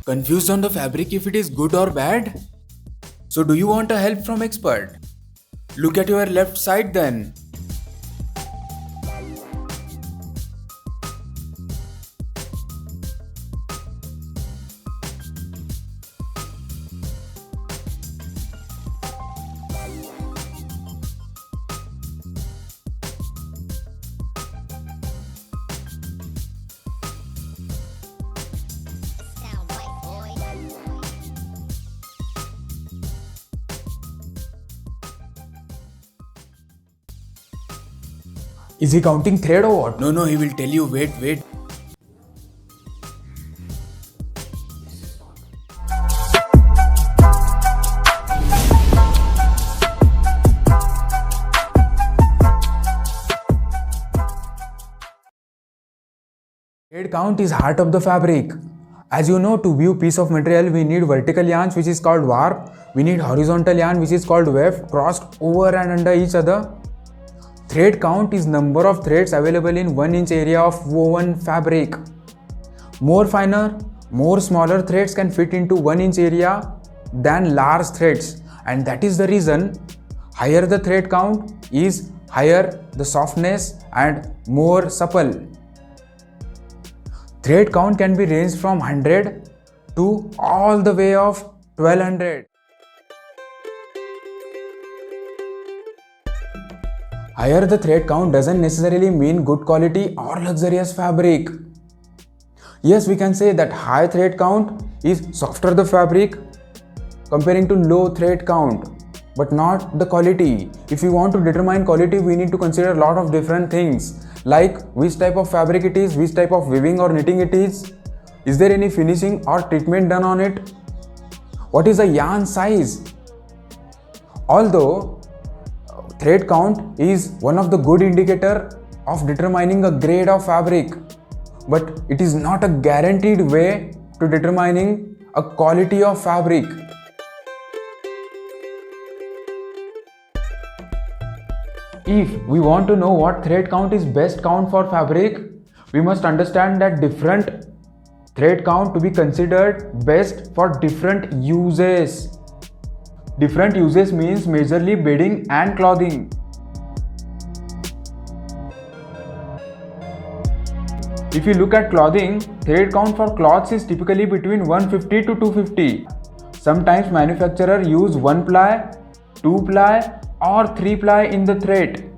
Confused on the fabric if it is good or bad? So do you want a help from expert? Look at your left side then. Is he counting thread or what? No, he will tell you. Wait. Thread count is heart of the fabric. As you know, to view piece of material, we need vertical yarns which is called warp. We need horizontal yarn which is called weft crossed over and under each other. Thread count is number of threads available in 1 inch area of woven fabric. More finer, more smaller threads can fit into 1 inch area than large threads, and that is the reason higher the thread count is higher the softness and more supple. Thread count can be ranged from 100 to all the way of 1200. Higher the thread count doesn't necessarily mean good quality or luxurious fabric. Yes, we can say that high thread count is softer the fabric comparing to low thread count, but not the quality. If we want to determine quality, we need to consider a lot of different things, like which type of fabric it is, which type of weaving or knitting it is there any finishing or treatment done on it, what is the yarn size. Although thread count is one of the good indicator of determining a grade of fabric, but it is not a guaranteed way to determining a quality of fabric. If we want to know what thread count is best count for fabric, we must understand that different thread count to be considered best for different uses. Different uses means majorly bedding and clothing. If you look at clothing, thread count for cloths is typically between 150 to 250. Sometimes manufacturer use 1 ply, 2 ply or 3 ply in the thread.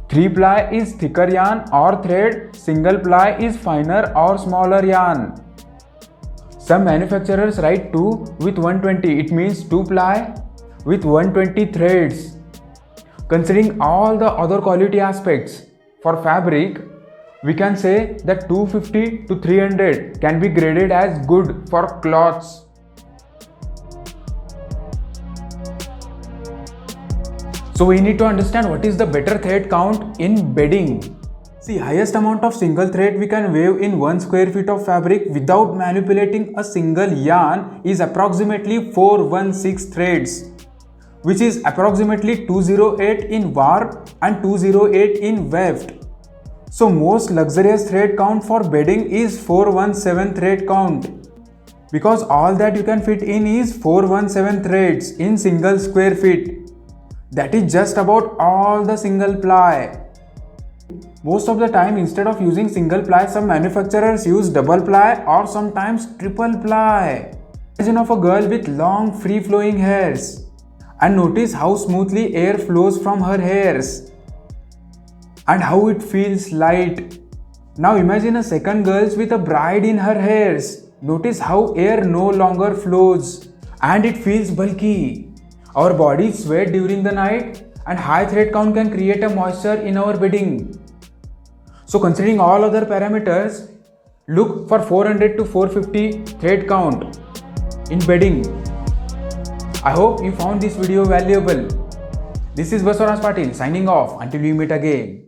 3 ply is thicker yarn or thread, single ply is finer or smaller yarn. Some manufacturers write 2 with 120, it means 2 ply with 120 threads. Considering all the other quality aspects for fabric, we can say that 250 to 300 can be graded as good for cloths. So we need to understand what is the better thread count in bedding. See, highest amount of single thread we can weave in 1 square feet of fabric without manipulating a single yarn is approximately 416 threads, which is approximately 208 in warp and 208 in weft. So most luxurious thread count for bedding is 417 thread count, because all that you can fit in is 417 threads in single square feet. That is just about all the single ply. Most of the time, instead of using single ply, some manufacturers use double ply or sometimes triple ply. Imagine of a girl with long free flowing hairs and notice how smoothly air flows from her hairs and how it feels light. Now imagine a second girl with a bride in her hairs. Notice how air no longer flows and it feels bulky. Our bodies sweat during the night and high thread count can create a moisture in our bedding. So considering all other parameters, look for 400 to 450 thread count in bedding. I hope you found this video valuable. This is Basavaraj Patil signing off until we meet again.